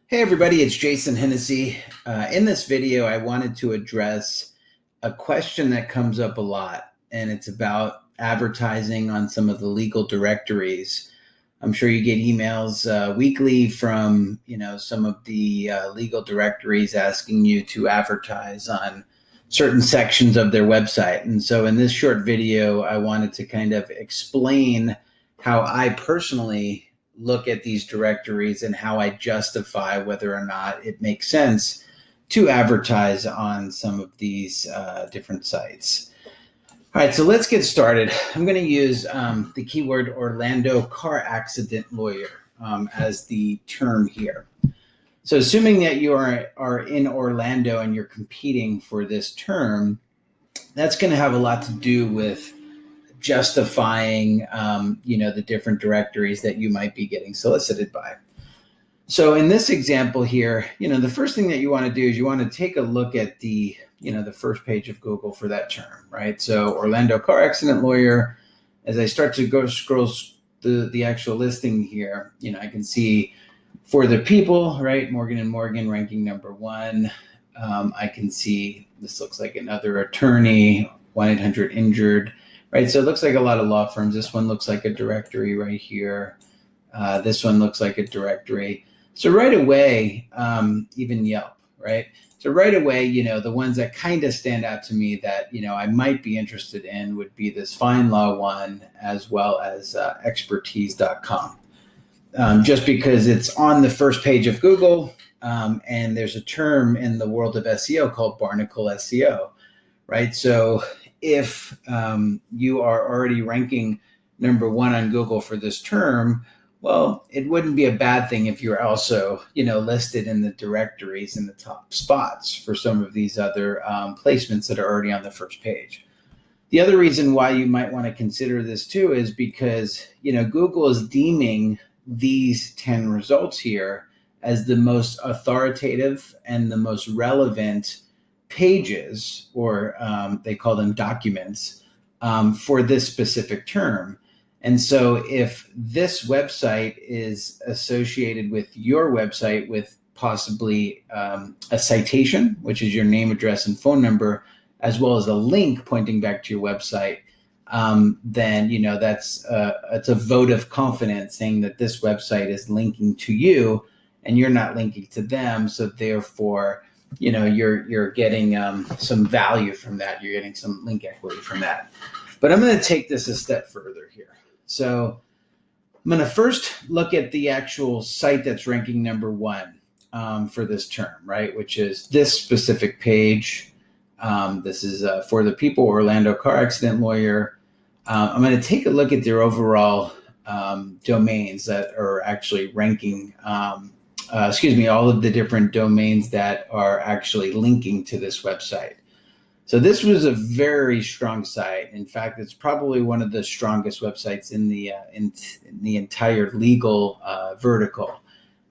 Hey everybody, it's Jason Hennessey. In this video, I wanted to address a question that comes up a lot, and it's about advertising on some of the legal directories. I'm sure you get emails weekly from some of the legal directories asking you to advertise on certain sections of their website. And so in this short video, I wanted to kind of explain how I personally look at these directories and how I justify whether or not it makes sense to advertise on some of these different sites. All right, so let's get started. I'm going to use the keyword Orlando car accident lawyer as the term here. So assuming that you are in Orlando and you're competing for this term, that's going to have a lot to do with justifying the different directories that you might be getting solicited by. So in this example here, the first thing that you want to do is you want to take a look at the first page of Google for that term, right? So Orlando car accident lawyer, as I start to go scroll the actual listing here, I can see For the People, right? Morgan & Morgan ranking number 1. I can see this looks like another attorney, 1-800-INJURED, right? So it looks like a lot of law firms. This one looks like a directory right here. This one looks like a directory. So right away, even Yelp, right? So right away, the ones that kind of stand out to me that, I might be interested in would be this FindLaw one, as well as expertise.com. Just because it's on the first page of Google, and there's a term in the world of SEO called Barnacle SEO, right? So if you are already ranking number 1 on Google for this term, well, it wouldn't be a bad thing if you're also, listed in the directories in the top spots for some of these other placements that are already on the first page. The other reason why you might want to consider this too is because, Google is deeming these 10 results here as the most authoritative and the most relevant pages, or they call them documents, for this specific term. And so if this website is associated with your website with possibly a citation, which is your name, address, and phone number, as well as a link pointing back to your website, then that's it's a vote of confidence saying that this website is linking to you and you're not linking to them. So therefore, you're getting some value from that. You're getting some link equity from that. But I'm going to take this a step further here. So I'm going to first look at the actual site that's ranking number 1 for this term, right? Which is this specific page. This is For the People, Orlando car accident lawyer. I'm going to take a look at their overall domains that are actually ranking, all of the different domains that are actually linking to this website. So this was a very strong site. In fact, it's probably one of the strongest websites in the entire legal vertical.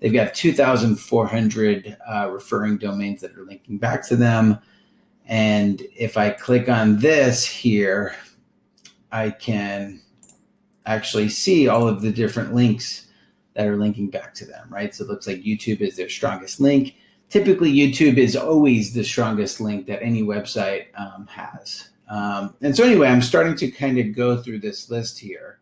They've got 2,400 referring domains that are linking back to them. And if I click on this here, I can actually see all of the different links that are linking back to them, right? So it looks like YouTube is their strongest link. Typically, YouTube is always the strongest link that any website has. And so anyway, I'm starting to kind of go through this list here.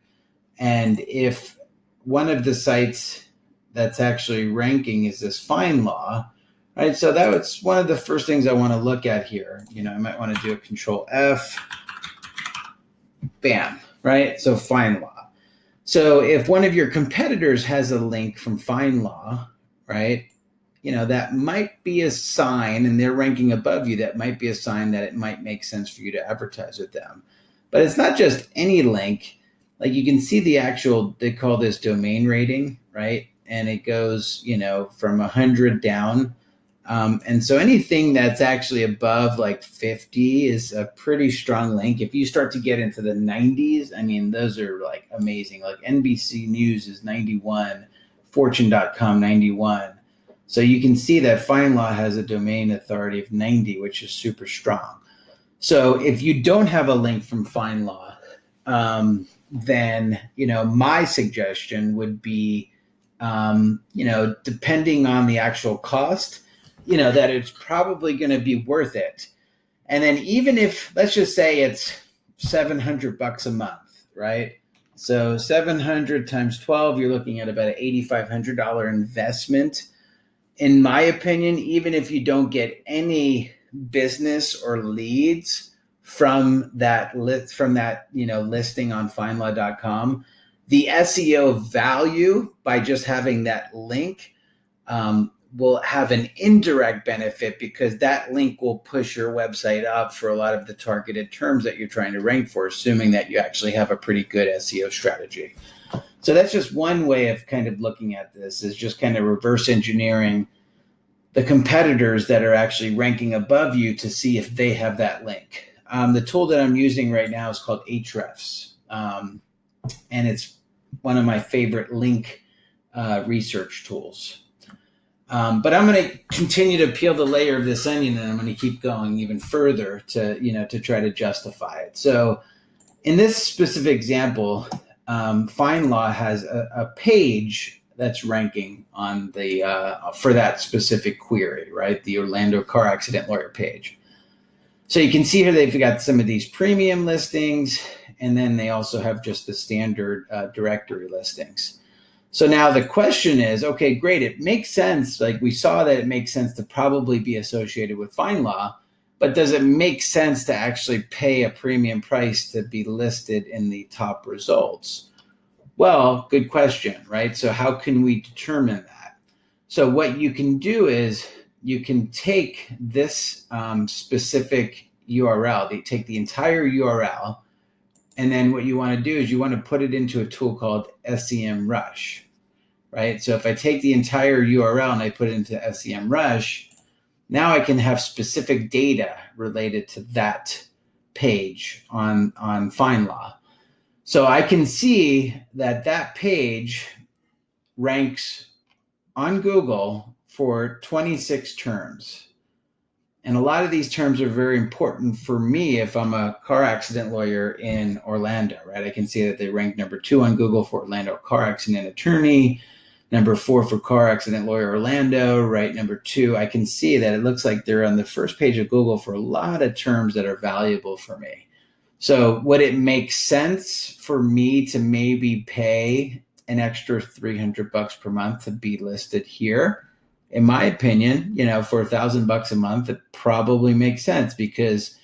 And if one of the sites that's actually ranking is this FindLaw, right? So that's one of the first things I want to look at here. I might want to do a Control F, bam, right? So FindLaw. So if one of your competitors has a link from FindLaw, right? That might be a sign, and they're ranking above you, that might be a sign that it might make sense for you to advertise with them. But it's not just any link. Like you can see the actual, they call this domain rating, right? And it goes, from 100 down. And so anything that's actually above like 50 is a pretty strong link. If you start to get into the 90s, I mean, those are like amazing. Like NBC News is 91, Fortune.com 91. So you can see that FindLaw has a domain authority of 90, which is super strong. So if you don't have a link from FindLaw, then, my suggestion would be depending on the actual cost, that it's probably going to be worth it. And then even if, let's just say it's $700 a month, right? So 700 times 12, you're looking at about an $8,500 investment. In my opinion, even if you don't get any business or leads from that listing on findlaw.com, the SEO value by just having that link will have an indirect benefit, because that link will push your website up for a lot of the targeted terms that you're trying to rank for, assuming that you actually have a pretty good SEO strategy. So that's just one way of kind of looking at this, is just kind of reverse engineering the competitors that are actually ranking above you to see if they have that link. The tool that I'm using right now is called Ahrefs, and it's one of my favorite link research tools. But I'm going to continue to peel the layer of this onion, and I'm going to keep going even further to try to justify it. So in this specific example, FindLaw has a page that's ranking on the for that specific query, right? The Orlando car accident lawyer page. So you can see here they've got some of these premium listings, and then they also have just the standard directory listings. So now the question is, okay, great. It makes sense. Like we saw that it makes sense to probably be associated with FindLaw, but does it make sense to actually pay a premium price to be listed in the top results? Well, good question, right? So how can we determine that? So what you can do is you can take this specific URL, take the entire URL, and then what you want to do is you want to put it into a tool called SEMrush, right? So if I take the entire URL and I put it into SEMrush, now I can have specific data related to that page on FindLaw. So I can see that page ranks on Google for 26 terms. And a lot of these terms are very important for me if I'm a car accident lawyer in Orlando, right? I can see that they rank number 2 on Google for Orlando car accident attorney, number 4 for car accident lawyer Orlando, right? Number 2, I can see that it looks like they're on the first page of Google for a lot of terms that are valuable for me. So would it make sense for me to maybe pay an extra $300 per month to be listed here? In my opinion, for $1,000 a month, it probably makes sense, because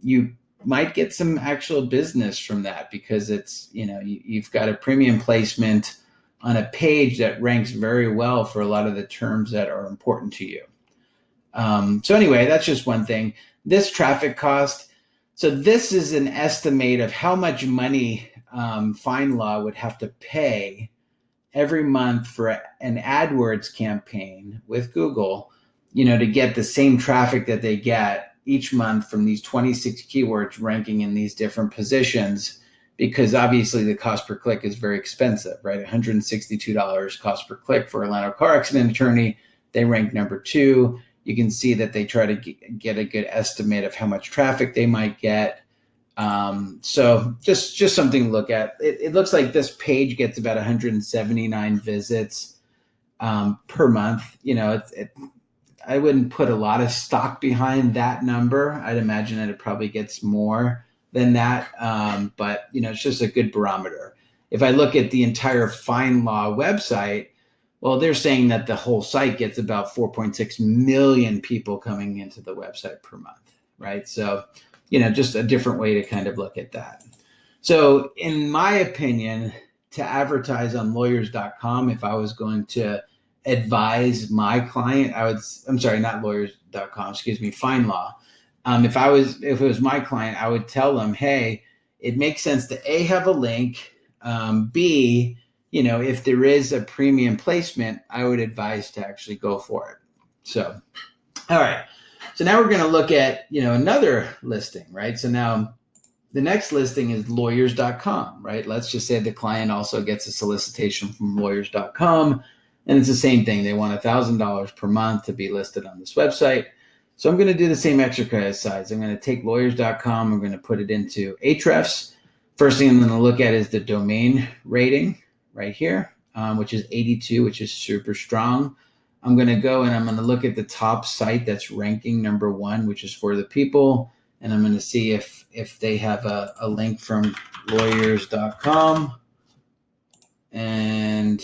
you might get some actual business from that, because it's, you've got a premium placement on a page that ranks very well for a lot of the terms that are important to you. So anyway, that's just one thing. This traffic cost. So this is an estimate of how much money FindLaw would have to pay every month for an AdWords campaign with Google, to get the same traffic that they get each month from these 26 keywords ranking in these different positions, because obviously the cost per click is very expensive, right? $162 cost per click for Orlando car accident attorney. They rank number 2. You can see that they try to get a good estimate of how much traffic they might get. So just something to look at. It looks like this page gets about 179 visits per month. I wouldn't put a lot of stock behind that number. I'd imagine that it probably gets more than that. But it's just a good barometer. If I look at the entire FindLaw website, well, they're saying that the whole site gets about 4.6 million people coming into the website per month, right? So, just a different way to kind of look at that. So in my opinion, to advertise on lawyers.com, if I was going to advise my client, not lawyers.com, FindLaw. If it was my client, I would tell them, hey, it makes sense to A, have a link, B, if there is a premium placement, I would advise to actually go for it. So, all right. So now we're going to look at, another listing, right? So now the next listing is lawyers.com, right? Let's just say the client also gets a solicitation from lawyers.com, and it's the same thing. They want $1,000 per month to be listed on this website. So I'm going to do the same exercise. I'm going to take lawyers.com. I'm going to put it into Ahrefs. First thing I'm going to look at is the domain rating right here. which is 82, which is super strong. I'm going to go and I'm going to look at the top site that's ranking number 1, which is For the People. And I'm going to see if they have a link from lawyers.com. And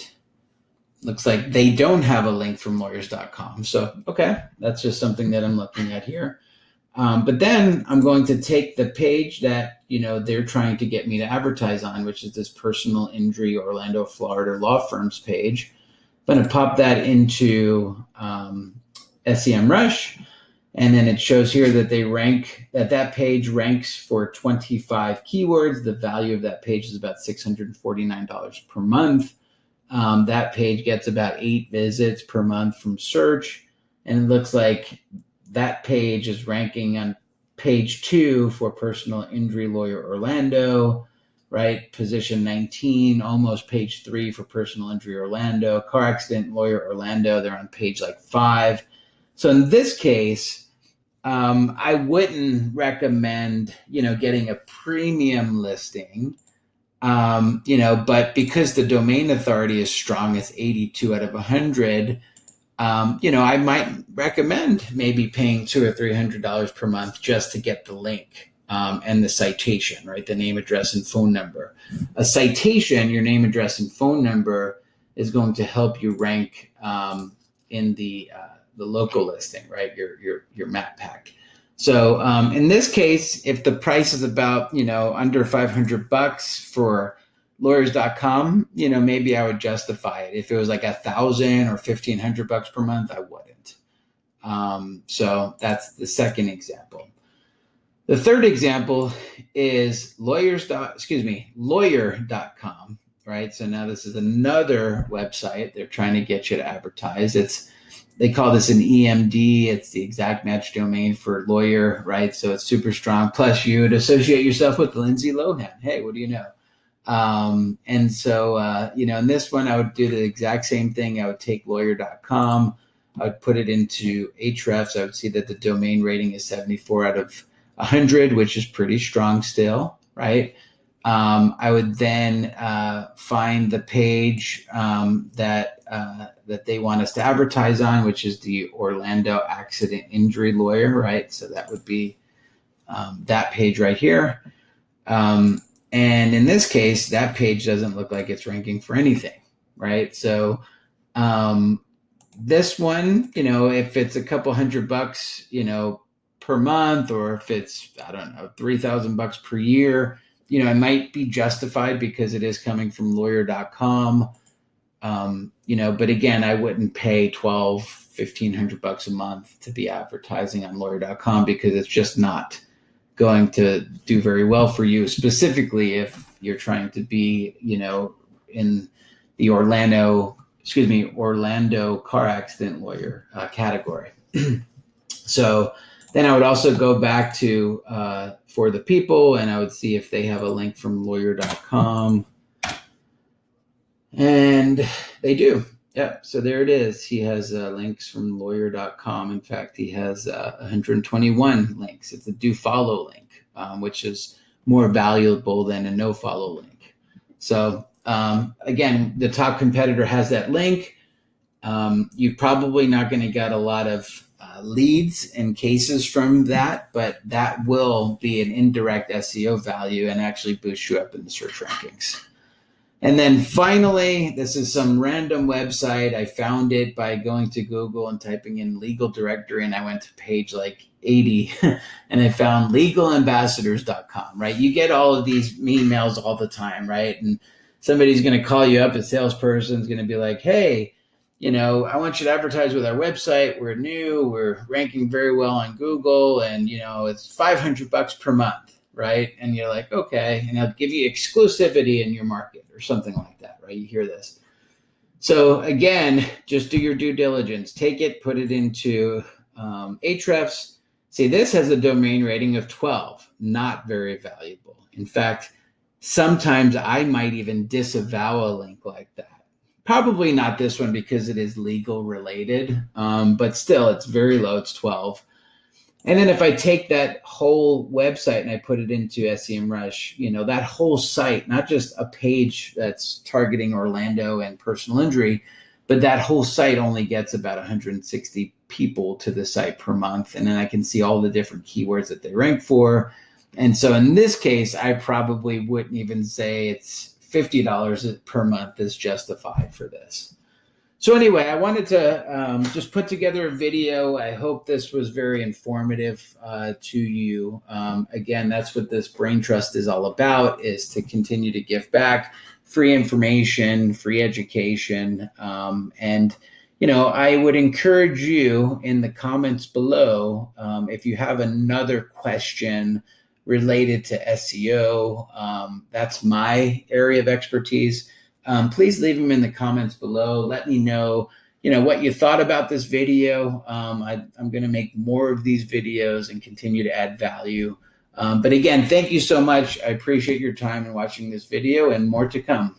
looks like they don't have a link from lawyers.com. So, okay, that's just something that I'm looking at here. But then I'm going to take the page that, they're trying to get me to advertise on, which is this personal injury Orlando, Florida law firms page. I'm going to pop that into SEMrush. And then it shows here that that page ranks for 25 keywords. The value of that page is about $649 per month. That page gets about 8 visits per month from search. And it looks like that page is ranking on page 2 for personal injury lawyer Orlando, right? Position 19, almost page 3 for personal injury Orlando. Car accident lawyer Orlando, they're on page 5. So in this case, I wouldn't recommend, getting a premium listing, but because the domain authority is strong, it's 82 out of 100, I might recommend maybe paying $200 or $300 per month just to get the link and the citation, right? The name, address, and phone number. A citation, your name, address, and phone number is going to help you rank in the local listing, right? Your map pack. So in this case, if the price is about, under $500 for lawyers.com, maybe I would justify it. If it was like $1,000 or $1,500 per month, I wouldn't. So that's the second example. The third example is lawyer.com, right? So now this is another website. They're trying to get you to advertise. They call this an EMD. It's the exact match domain for lawyer, right? So it's super strong. Plus you would associate yourself with Lindsay Lohan. Hey, what do you know? And so, in this one, I would do the exact same thing. I would take lawyer.com. I would put it into Ahrefs. I would see that the domain rating is 74 out of 100, which is pretty strong still, right? I would then find the page that they want us to advertise on, which is the Orlando Accident Injury Lawyer, right? So that would be that page right here. And in this case, that page doesn't look like it's ranking for anything, right? So this one, if it's a couple $100, per month, or if it's, I don't know, $3,000 per year, it might be justified because it is coming from lawyer.com. But again, I wouldn't pay $1,500 a month to be advertising on lawyer.com because it's just not going to do very well for you, specifically if you're trying to be, in the Orlando car accident lawyer category. So then I would also go back to For the People, and I would see if they have a link from lawyer.com. And they do. Yep. So there it is. He has links from lawyer.com. In fact, he has 121 links. It's a do follow link, which is more valuable than a no follow link. So again, the top competitor has that link. You're probably not going to get a lot of leads and cases from that, but that will be an indirect SEO value and actually boost you up in the search rankings. And then finally, this is some random website. I found it by going to Google and typing in legal directory, and I went to page 80 and I found legalambassadors.com, right? You get all of these emails all the time, right? And somebody's going to call you up, a salesperson is going to be like, hey, I want you to advertise with our website. We're new. We're ranking very well on Google, and, it's $500 per month, right? And you're like, okay, and I'll give you exclusivity in your market or something like that, right? You hear this. So again, just do your due diligence. Take it, put it into Ahrefs. See, this has a domain rating of 12, not very valuable. In fact, sometimes I might even disavow a link like that. Probably not this one because it is legal related, but still it's very low. It's 12. And then if I take that whole website and I put it into SEMrush, that whole site, not just a page that's targeting Orlando and personal injury, but that whole site only gets about 160 people to the site per month. And then I can see all the different keywords that they rank for. And so in this case, I probably wouldn't even say it's $50 per month is justified for this. So anyway, I wanted to just put together a video. I hope this was very informative to you. Again, that's what this Brain Trust is all about, is to continue to give back free information, free education. And, I would encourage you in the comments below, if you have another question related to SEO, that's my area of expertise. Please leave them in the comments below. Let me know, what you thought about this video. I'm going to make more of these videos and continue to add value. But again, thank you so much. I appreciate your time in watching this video, and more to come.